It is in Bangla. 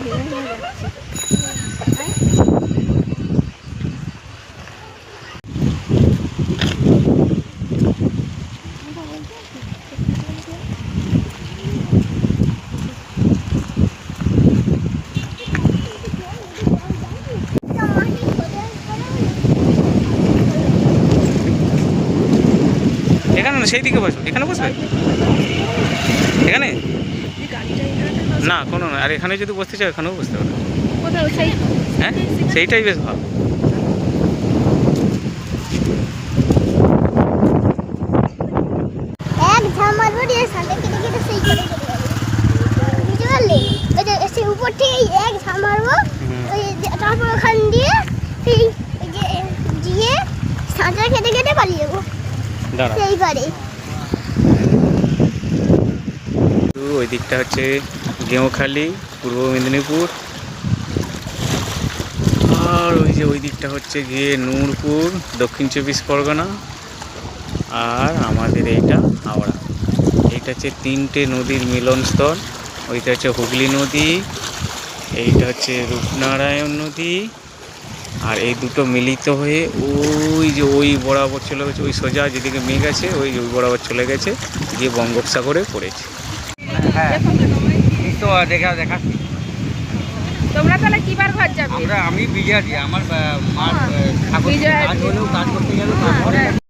এখানে না, সেই দিকে বসো। এখানে বসবে? এখানে না কোনো না। আর এখানে যদি বসতে চাও এখানেও বসতে পারো। হ্যাঁ, সেইটাই বেশ ভালো। উপর থেকে এক ঝাঁ মারবো, তারপর ওখান দিয়ে গিয়ে সাঁতার কেটে কেটে পালিয়ে যাবো সেইবারে। ওই দিকটা হচ্ছে গেঁওখালি, পূর্ব মেদিনীপুর। আর ওই যে ওই দিকটা হচ্ছে গিয়ে নূরপুর, দক্ষিণ 24 পরগনা। আর আমাদের এইটা হাওড়া। এইটা হচ্ছে 3টে নদীর মিলনস্থল। ওইটা হচ্ছে হুগলি নদী, এইটা হচ্ছে রূপনারায়ণ নদী। আর এই দুটো মিলিত হয়ে ওই যে ওই বরাবর চলে গেছে, ওই সোজা যেদিকে মেঘ আছে ওই বরাবর চলে গেছে, গিয়ে বঙ্গোপসাগরে পড়েছে। হ্যাঁ, তো দেখা তোমরা তাহলে কি বার ঘর যাবে? আমি বিজয়া দিই, আমার ঠাকুর কাজ হলেও কাজ করতে গেলেও